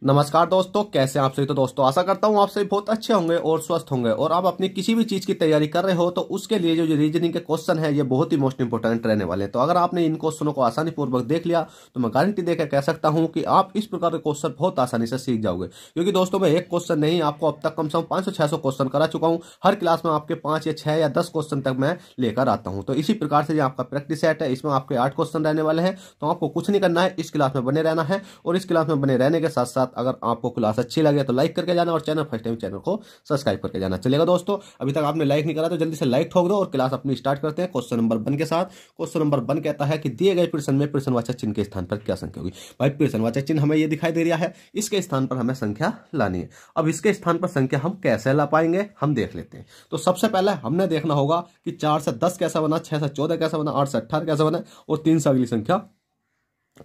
नमस्कार दोस्तों, कैसे हैं आप सभी। तो दोस्तों आशा करता हूं आप सभी बहुत अच्छे होंगे और स्वस्थ होंगे और आप अपनी किसी भी चीज की तैयारी कर रहे हो तो उसके लिए जो रीजनिंग के क्वेश्चन है ये बहुत ही मोस्ट इंपोर्टेंट रहने वाले हैं। तो अगर आपने इन क्वेश्चनों को आसानी पूर्वक देख लिया तो मैं गारंटी देकर कह सकता हूं कि आप इस प्रकार के क्वेश्चन बहुत आसानी से सीख जाओगे। क्योंकि दोस्तों मैं एक क्वेश्चन नहीं, आपको अब तक कम से कम 500-600 क्वेश्चन करा चुका हूँ। हर क्लास में आपके 5 या 6 या 10 क्वेश्चन तक मैं लेकर आता हूँ। तो इसी प्रकार से जो आपका प्रैक्टिस सेट है इसमें आपके 8 क्वेश्चन रहने वाले हैं। तो आपको कुछ नहीं करना है, इस क्लास में बने रहना है। और इस क्लास में बने रहने के साथ साथ अगर आपको क्लास अच्छी लगे तो लाइक करके जाना और चैनल फर्स्ट टाइम चैनल को सब्सक्राइब करके जाना। चलेगा दोस्तों, अभी तक आपने लाइक नहीं करा तो जल्दी से लाइक ठोक दो और क्लास अपनी स्टार्ट करते हैं क्वेश्चन नंबर 1 के साथ। क्वेश्चन नंबर 1 कहता है कि दिए गए प्रश्न में प्रश्नवाचक चिन्ह के स्थान पर क्या संख्या होगी। भाई प्रश्नवाचक चिन्ह हमें ये दिखाई दे रहा है, इसके स्थान पर हमें संख्या लानी है। अब इसके स्थान पर संख्या हम कैसे ला पाएंगे हम देख लेते हैं। तो सबसे पहले हमने देखना होगा कि 4 से 10 कैसा बना, 6 से 14 कैसा बना, 8 से 18 कैसा बना और 3 से अगली संख्या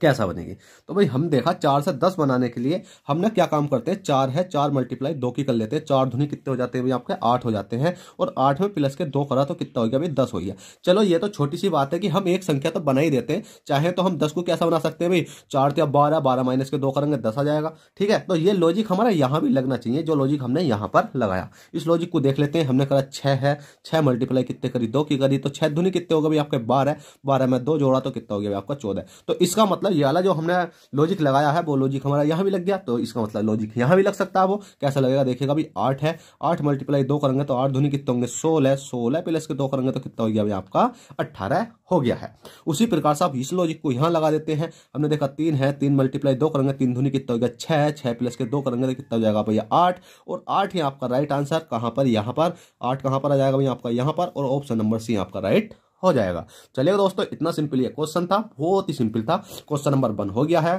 कैसा बनेगी। तो भाई हम देखा 4 से 10 बनाने के लिए हमने क्या काम करते हैं, 4 है 4 मल्टीप्लाई 2 की कर लेते हैं। 4 दूनी कितने हो जाते हैं भाई आपके 8 हो जाते हैं और 8 में प्लस के 2 करा तो कितना हो गया भाई 10 हो गया। चलो ये तो छोटी सी बात है कि हम एक संख्या तो बना ही देते हैं। चाहे तो हम 10 को कैसा बना सकते हैं भाई, 4 या 12, 12 माइनस के 2 करेंगे 10 आ जाएगा। ठीक है, तो ये लॉजिक हमारा यहाँ भी लगना चाहिए जो लॉजिक हमने यहाँ पर लगाया। इस लॉजिक को देख लेते हैं। हमने करा 6 है, 6 मल्टीप्लाई कितने करी 2 की करी तो 6 दूनी कितने होगा भाई आपके 12, 12 में 2 जोड़ा तो कितना हो गया आपका 14। तो इसका मतलब ये वाला जो हमने लॉजिक लगाया है वो लॉजिक हमारा यहां भी लग गया। तो इसका मतलब लॉजिक यहां भी लग सकता है। वो कैसा लगेगा देखिएगा भाई 8 है, 8 मल्टीप्लाई 2 करेंगे तो 8 दूनी कितने होंगे 16, 16 प्लस के 2 करेंगे तो कितना हो गया भाई आपका 18 हो गया है। उसी प्रकार से आप इस लॉजिक को यहां लगा देते हैं। हमने देखा 3 है, 3 मल्टीप्लाई 2 करेंगे 3 दूनी कितना हो गया 6, 6 प्लस के 2 करेंगे तो कितना हो जाएगा भैया 8 और 8 ही आपका राइट आंसर। कहां पर, यहां पर 8 कहां पर आ जाएगा भाई आपका यहां पर और ऑप्शन नंबर सी आपका राइट हो जाएगा। चलिए दोस्तों, इतना सिंपल ये क्वेश्चन था, बहुत ही सिंपल था। क्वेश्चन नंबर 1 हो गया है।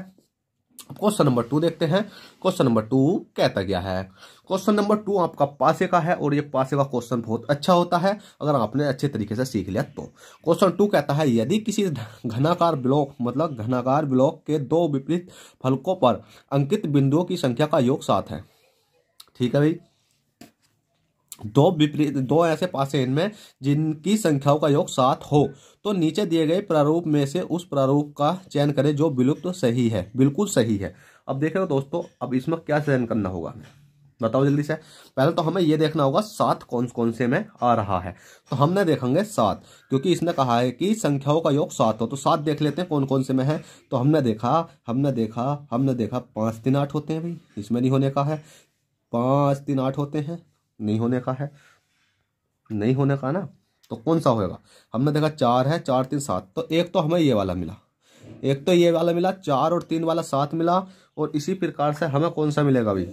क्वेश्चन नंबर 2 देखते हैं। क्वेश्चन नंबर 2 कहता क्या है। क्वेश्चन नंबर 2 आपका पासे का है और ये पासे का क्वेश्चन बहुत अच्छा होता है अगर आपने अच्छे तरीके से सीख लिया तो। क्वेश्चन 2 कहता है यदि किसी घनाकार ब्लॉक मतलब घनाकार ब्लॉक के 2 विपरीत फलकों पर अंकित बिंदुओं की संख्या का योग 7 है। ठीक है भाई, दो ऐसे पासे इनमें जिनकी संख्याओं का योग 7 हो तो नीचे दिए गए प्रारूप में से उस प्रारूप का चयन करें जो बिल्कुल सही है। बिल्कुल सही है। अब देखो दोस्तों, अब इसमें क्या चयन करना होगा बताओ जल्दी से। पहले तो हमें यह देखना होगा 7 कौन कौन से में आ रहा है। तो हमने देखेंगे 7, क्योंकि इसने कहा है कि संख्याओं का योग 7 हो। तो 7 देख लेते हैं कौन कौन से में है। तो हमने देखा 5 3 8 होते हैं भाई, इसमें नहीं होने का है। 5 3 8 होते हैं, नहीं होने का है, नहीं होने का ना। तो कौन सा होगा, हमने देखा 4 है, 4 3 7। तो एक तो हमें ये वाला मिला, एक तो ये वाला मिला 4 और 3 वाला 7 मिला। और इसी प्रकार से हमें कौन सा मिलेगा भाई,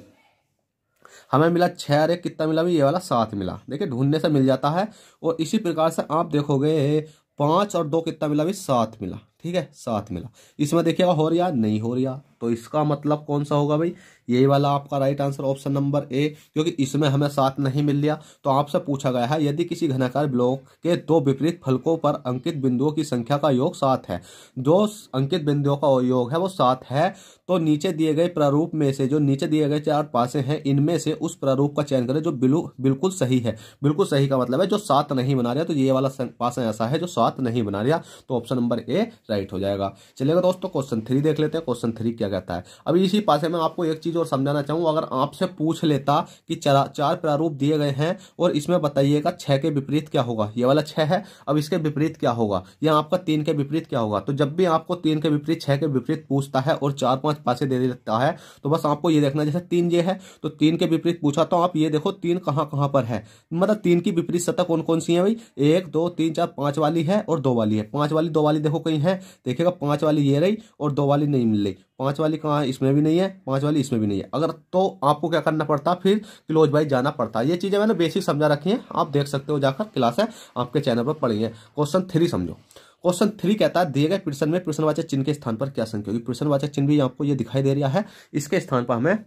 हमें मिला 6 और 1 कितना मिला भाई, ये वाला 7 मिला। देखिए ढूंढने से मिल जाता है। और इसी प्रकार से आप देखोगे 5 और 2 कितना मिला भाई 7 मिला। ठीक है 7 मिला। इसमें देखिएगा हो रहा नहीं हो रहा, तो इसका मतलब कौन सा होगा भाई, यही वाला आपका right answer option number A. क्योंकि इसमें हमें 7 नहीं मिल लिया। तो आपसे पूछा गया है यदि किसी घनाकार ब्लॉक के 2 विपरीत फलकों पर अंकित बिंदुओं की संख्या का योग 7 है, जो अंकित बिंदुओं का योग है वो 7 है, तो नीचे दिए गए प्रारूप में से जो नीचे दिए गए 4 पासे हैं इनमें से उस प्रारूप का चयन करें जो बिल्कुल सही है। बिल्कुल सही का मतलब है जो 7 नहीं बना रहा। तो ये वाला पासा ऐसा है जो 7 नहीं बना रहा। तो ऑप्शन नंबर ए राइट हो जाएगा। चलिएगा दोस्तों, क्वेश्चन 3 देख लेते हैं। क्वेश्चन 3 क्या कहता है। अभी इसी पासे में आपको एक चीज और समझाना चाहूंगा। अगर आपसे पूछ लेता कि 4 प्रारूप दिए गए हैं और इसमें बताइएगा 6 के विपरीत क्या होगा, ये वाला 6 है, अब इसके विपरीत क्या होगा, या आपका 3 के विपरीत क्या होगा। तो जब भी आपको 3 के विपरीत 6 के विपरीत पूछता है और 4-5 पासे दे देता है तो बस आपको ये देखना, जैसे 3 ये है तो 3 के विपरीत पूछा तो आप ये देखो 3 कहां कहां पर है। मतलब 3 की विपरीत सतह कौन कौन सी है भाई, 1 2 3 4 5 वाली है और 2 वाली है। 5 वाली 2 वाली देखो कहीं है, देखिएगा 5 वाली ये रही और 2 वाली नहीं मिल रही। 5 वाली कहाँ है, इसमें भी नहीं है, 5 वाली इसमें भी नहीं है। अगर तो आपको क्या करना पड़ता, फिर क्लोज बाई जाना पड़ता। ये चीजें मैंने बेसिक समझा रखी हैं, आप देख सकते हो जाकर, क्लास है आपके चैनल पर पढ़ी है। क्वेश्चन 3 समझो। क्वेश्चन 3 कहता है दिए गए प्रश्न में प्रश्नवाचक चिन्ह के स्थान पर क्या संख्या होगी। प्रश्नवाचक चिन्ह भी आपको ये दिखाई दे रहा है, इसके स्थान पर हमें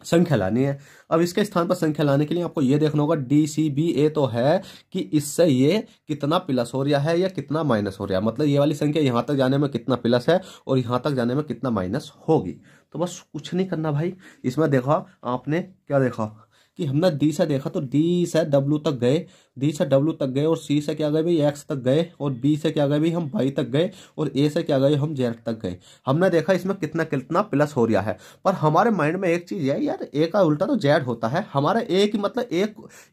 संख्या लानी है। अब इसके स्थान पर संख्या लाने के लिए आपको यह देखना होगा DCBA तो है कि इससे ये कितना प्लस हो रहा है या कितना माइनस हो रहा है। मतलब ये वाली संख्या यहां तक जाने में कितना प्लस है और यहां तक जाने में कितना माइनस होगी। तो बस कुछ नहीं करना भाई। इसमें देखा आपने क्या देखा कि हमने डी से देखा तो डी से W तक गए, डी से डब्ल्यू तक गए और सी से क्या गए भाई एक्स तक गए और बी से क्या गए भाई हम वाई तक गए और ए से क्या गए हम जेड तक गए। हमने देखा इसमें कितना कितना प्लस हो रहा है, पर हमारे माइंड में एक चीज है यार, ए का उल्टा तो जेड होता है। हमारा ए की मतलब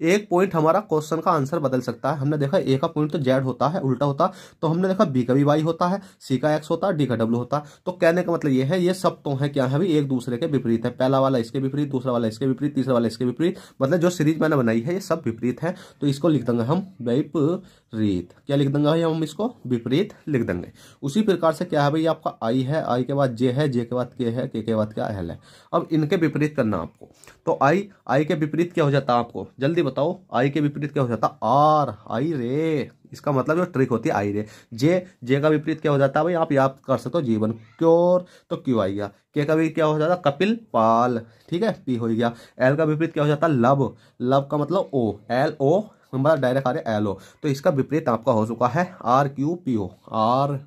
एक पॉइंट हमारा क्वेश्चन का आंसर बदल सकता है। हमने देखा ए का पॉइंट तो जेड होता है उल्टा होता, तो हमने देखा बी का भी वाई होता है, सी का एक्स होता है, डी का डब्ल्यू होता। तो कहने का मतलब ये है ये सब तो है क्या है भाई एक दूसरे के विपरीत है। पहला वाला इसके विपरीत, दूसरा वाला इसके विपरीत, तीसरा वाला इसके विपरीत, मतलब जो सीरीज मैंने बनाई है ये सब विपरीत है। तो इसको लिख देंगे हम विपरीत। क्या लिख देंगे भाई हम इसको विपरीत लिख देंगे। उसी प्रकार से क्या है भाई आपका आई है, आई के बाद जे है, जे के बाद के है, के बाद क्या एल है। अब इनके विपरीत करना आपको। तो आई के विपरीत क्या हो जाता है आपको जल्दी बताओ, आई के विपरीत क्या हो जाता है आर, आई रे। इसका मतलब जो ट्रिक होती है आई रे। जे का विपरीत क्या हो जाता है भाई आप याद कर सकते हो जीवन, क्योर तो क्यों आएगा। के का भी क्या हो जाता है कपिल पाल, ठीक है पी हो गया। एल का विपरीत क्या हो जाता है लब, लब का मतलब ओ, एल ओ हमारा डायरेक्ट आ रहा है एल ओ। तो इसका विपरीत आपका हो चुका है R Q P O. R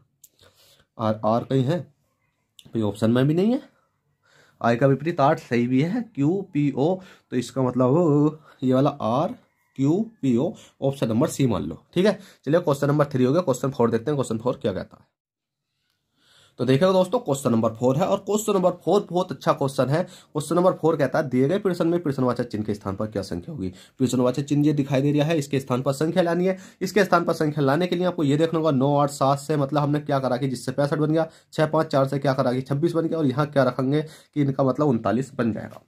R R कहीं है भाई ऑप्शन में भी नहीं है। आई का विपरीत आर सही भी है, क्यू पी ओ, तो इसका मतलब ये वाला R Q P O, option number C मान लो। ठीक है चलिए क्वेश्चन नंबर 3 हो गया। क्वेश्चन 4 देखते हैं क्वेश्चन 4 क्या कहता है। तो देखिएगा दोस्तों क्वेश्चन नंबर 4 है और क्वेश्चन नंबर 4 बहुत अच्छा क्वेश्चन है। क्वेश्चन नंबर 4 कहता है दिए गए प्रश्न में प्रश्नवाचक चिन्ह के स्थान पर क्या संख्या होगी। प्रश्नवाचक चिन्ह ये दिखाई दे रहा है, इसके स्थान पर संख्या लानी है। इसके स्थान पर संख्या लाने के लिए आपको ये देखना होगा 9 8 7 से मतलब हमने क्या करा कि जिससे 65 बन गया, 6 5 4 से क्या करा कि 26 बन गया और यहाँ क्या रखेंगे कि इनका मतलब 39 बन जाएगा।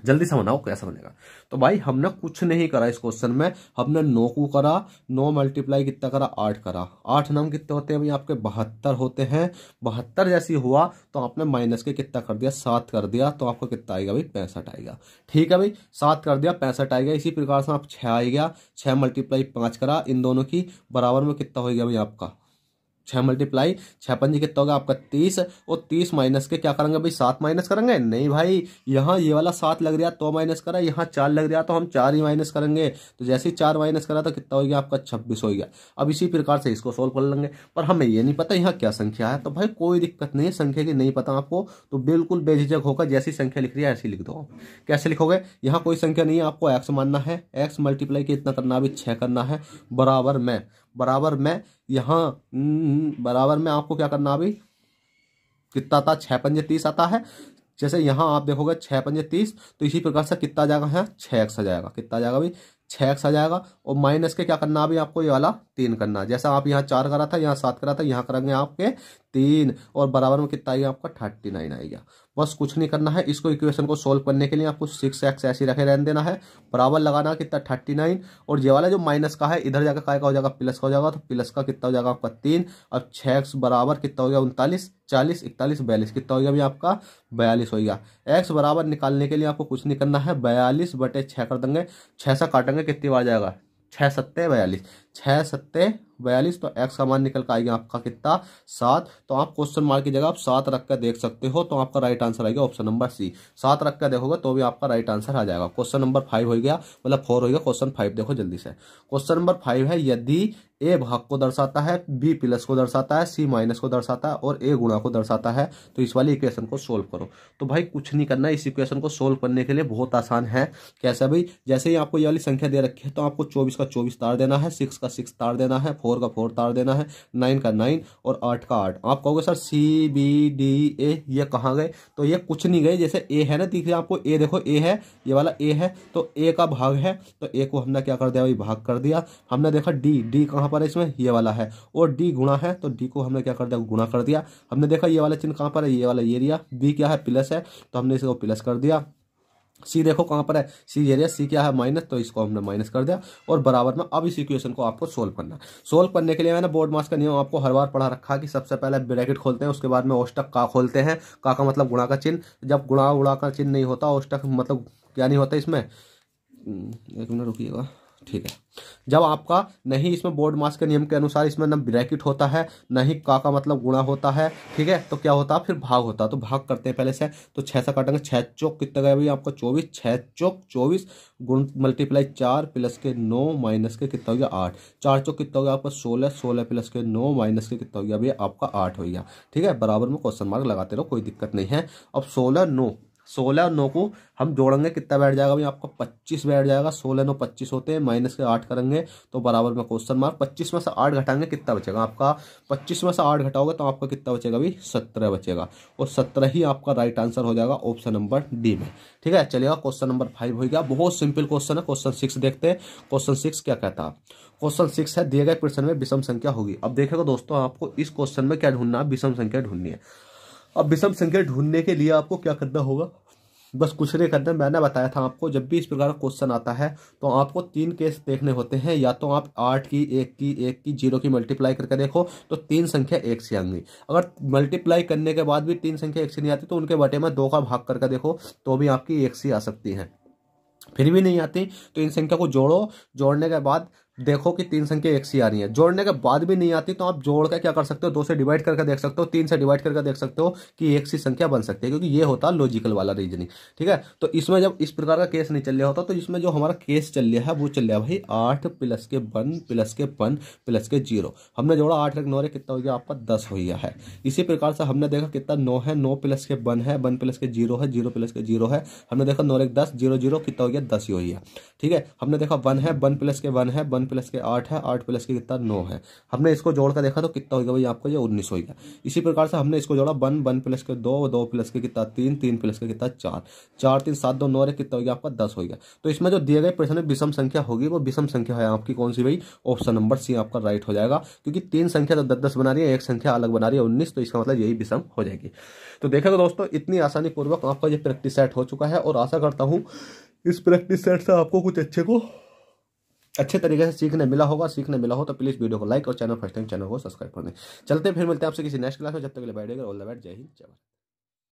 जल्दी समझाओ कैसा बनेगा। तो भाई हमने कुछ नहीं करा इस क्वेश्चन में, हमने 9 को करा, 9 मल्टीप्लाई कितना करा 8 करा। 8 नाम कितने होते हैं भाई आपके 72 होते हैं। 72 जैसी हुआ तो आपने माइनस के कितना कर दिया 7 कर दिया, तो आपको कितना आएगा भाई 65 आएगा। ठीक है भाई 7 कर दिया 65 आएगा। इसी प्रकार से आप 6 आएगा, 6 मल्टीप्लाई 5 करा, इन दोनों की बराबर में कितना हो गया भाई आपका 6 मल्टीप्लाई 6 पंजी कितना होगा आपका 30 और 30 माइनस के क्या करेंगे भाई 7 माइनस करेंगे। नहीं भाई यहाँ ये वाला 7 लग रहा तो माइनस करा, यहाँ 4 लग रहा तो हम 4 ही माइनस करेंगे। तो जैसे ही 4 माइनस करा तो कितना हो गया आपका 26 हो गया। अब इसी प्रकार से इसको सोल्व कर लेंगे, पर हमें ये नहीं पता यहाँ क्या संख्या है। तो भाई कोई दिक्कत नहीं है, संख्या की नहीं पता आपको तो बिल्कुल बेझिझक होकर जैसी संख्या लिख रही है ऐसी लिख दो। कैसे लिखोगे, यहाँ कोई संख्या नहीं है, आपको एक्स मानना है। एक्स मल्टीप्लाई कितना करना अभी 6 करना है, बराबर में यहाँ बराबर में आपको क्या करना अभी कितना आता 6 पंजे 30 आता है। जैसे यहाँ आप देखोगे 6 पंजे 30, तो इसी प्रकार से कितना आ जाएगा है 6x आ जाएगा। कितना आ जाएगा भाई 6x आ जाएगा। और माइनस के क्या करना अभी आपको ये वाला 3 करना। जैसा आप यहाँ 4 करा था यहाँ 7 करा था, यहाँ करेंगे आपके 3 और बराबर में कितना आएगा आपका 39 आएगा। बस कुछ नहीं करना है। इसको इक्वेशन को सोल्व करने के लिए आपको 6x ऐसे रखे रहने देना है, बराबर लगाना कितना 39 और ये वाला जो माइनस का है इधर जाकर काय का हो जाएगा प्लस का हो जाएगा। तो प्लस का कितना हो जाएगा आपका 3। अब 6x बराबर कितना हो गया 39 40 41 42 कितना हो गया भाई आपका 42 हो गया। x बराबर निकालने के लिए आपको कुछ नहीं करना है, 42/6 कर देंगे। 6 से काटेंगे कितनी बार जाएगा 6 7 42, 6 7 42, तो x का मान निकल कर आएगा आपका कितना 7। तो आप क्वेश्चन मार्क की जगह आप 7 रख कर देख सकते हो, तो आपका राइट आंसर आएगा ऑप्शन नंबर सी। 7 रख कर देखोगे तो भी आपका राइट आंसर आ जाएगा। क्वेश्चन नंबर 5 हो गया, मतलब 4 हो गया। क्वेश्चन 5 देखो जल्दी से। क्वेश्चन नंबर 5 है यदि ए भाग को दर्शाता है, बी प्लस को दर्शाता है, सी माइनस को दर्शाता है और ए गुणा को दर्शाता है, तो इस वाली इक्वेशन को सोल्व करो। तो भाई कुछ नहीं करना है, इस इक्वेशन को सोल्व करने के लिए बहुत आसान है। कैसा भाई, जैसे ही आपको ये वाली संख्या दे रखी है तो आपको 24 का 24 तार देना है, 6 का 6 तार देना है, 4 का 4 तार देना है, 9 का 9 और 8 का 8। आप कहोगे sir C B D A ये कहाँ गए, तो ये कुछ नहीं गए। जैसे ए है ना, दिख रहा है आपको, ए देखो ए है, ये वाला ए है, तो ए का भाग है तो ए को हमने क्या कर दिया भाई भाग कर दिया। हमने देखा डी कहाँ पर है इसमें, ये वाला है, और डी गुणा है तो डी को हमने क्या कर दिया गुणा कर दिया। हमने देखा ये वाला चिन्ह कहाँ पर है, ये वाला एरिया, बी क्या है प्लस है तो हमने इसको प्लस कर दिया। सी देखो कहाँ पर है, सी एरिया, सी क्या है माइनस, तो इसको हमने माइनस कर दिया और बराबर में। अब इस इक्वेशन को आपको सोल्व करना। सोल्व करने के लिए मैंने बोर्ड मास का नियम आपको हर बार पढ़ा रखा कि सबसे पहले ब्रैकेट खोलते हैं, उसके बाद में ओष्टक का खोलते हैं। का मतलब गुणा का चिन्ह, जब गुणा का चिन्ह नहीं होता ओष्टक मतलब क्या नहीं होता इसमें, एक मिनट रुकिएगा, ठीक है। जब आपका नहीं इसमें बोर्ड मास के नियम के अनुसार इसमें न ब्रैकेट होता है न ही का मतलब गुणा होता है, ठीक है, तो क्या होता है फिर भाग होता है। तो भाग करते हैं पहले से, तो 6 से काटेंगे, 6 चौक कितना गया भाई आपका 24, 6 चौक 24 गुण मल्टीप्लाई 4 प्लस के 9 माइनस के कितना हो गया 8, 4 चौक कितना हो गया आपका 16, 16 प्लस के 9 माइनस के कितना हो गया भैया आपका 8 हो गया। ठीक है, बराबर में क्वेश्चन मार्क लगाते रहो, कोई दिक्कत नहीं है। अब 16 9 16 और 9 को हम जोड़ेंगे, कितना बैठ जाएगा भाई आपका 25 बैठ जाएगा। 16 9 25 होते हैं, माइनस के 8 करेंगे तो बराबर में क्वेश्चन मार्क। 25 में से 8 घटाएंगे कितना बचेगा आपका, 25 में से 8 घटाओगे तो आपका कितना बचेगा भाई 17 बचेगा, और 17 ही आपका राइट आंसर हो जाएगा ऑप्शन नंबर डी में। ठीक है, चलिएगा क्वेश्चन नंबर 5 हो गया। बहुत सिंपल क्वेश्चन है। क्वेश्चन 6 देखते हैं। क्वेश्चन 6 क्या कहता है। क्वेश्चन 6 है, दिए गए प्रश्न में विषम संख्या होगी। अब देखिएगा दोस्तों, आपको इस क्वेश्चन में क्या ढूंढना है, विषम संख्या ढूंढनी है। अब विषम संख्या ढूंढने के लिए आपको क्या करना होगा, बस कुछ नहीं करना। मैंने बताया था आपको, जब भी इस प्रकार का क्वेश्चन आता है तो आपको 3 केस देखने होते हैं। या तो आप 8 की, 1 की, 1 की, 0 की मल्टीप्लाई करके देखो तो 3 संख्या 1 से आएंगी। अगर मल्टीप्लाई करने के बाद भी 3 संख्या 1 से नहीं आती तो उनके बटे में 2 का भाग करके देखो तो भी आपकी 1 से आ सकती है। फिर भी नहीं आती तो इन संख्या को जोड़ो, जोड़ने के बाद देखो कि 3 संख्या 1 से आ रही है। जोड़ने के बाद भी नहीं आती तो आप जोड़ के क्या कर सकते हो, 2 से डिवाइड करके देख सकते हो, 3 से डिवाइड करके देख सकते हो कि 1 सी संख्या बन सकती है, क्योंकि ये होता है लॉजिकल वाला रीजनिंग। ठीक है, तो इसमें जब इस प्रकार का केस नहीं चल रहा होता तो इसमें जो हमारा केस चल रहा है वो चल रहा है भाई 8 प्लस के 1 प्लस के 1 प्लस के 0। हमने जोड़ा 8 9 कितना हो गया आपका 10 हो गया है। इसी प्रकार से हमने देखा कितना 9 है, 9 प्लस के 1 है, 1 प्लस के 0 है, 0 प्लस के 0 है। हमने देखा 9 1 10, 0 0 कितना हो गया 10 ही हो गया। ठीक है, हमने देखा 1 है, 1 प्लस के 1 है, 1 प्लस के 8 है, 8 प्लस के कितना 9 है। हमने इसको जोड़कर देखा तो कितना हो गया भाई आपको ये 19 हो गया। इसी प्रकार से हमने इसको जोड़ा 1 1 प्लस के 2, 2 प्लस के कितना 3, 3 प्लस के कितना 4, 4 3 7 2 9 कितना हो गया आपका 10 हो गया। तो इसमें जो दिए गए प्रश्न में विषम संख्या होगी वो विषम संख्या है आपकी कौन सी भाई, ऑप्शन नंबर सी आपका राइट हो जाएगा। क्योंकि 3 संख्या तो 10 10 बना रही है, एक संख्या अलग बना रही है 19, तो इसका मतलब यही विषम हो जाएगी। तो देखो दोस्तों, इतनी आसानी पूर्वक आपका ये प्रैक्टिस सेट हो चुका है, और आशा करता हूँ इस प्रैक्टिस सेट से आपको कुछ अच्छे तरीके से सीखने मिला होगा। सीखने मिला हो तो प्लीज वीडियो को लाइक और चैनल फर्स्ट टाइम चैनल को सब्सक्राइब कर दें। चलते फिर मिलते हैं आपसे किसी नेक्स्ट क्लास में, जब तक के लिए बाय, ऑल द बेस्ट, जय हिंद जय भारत।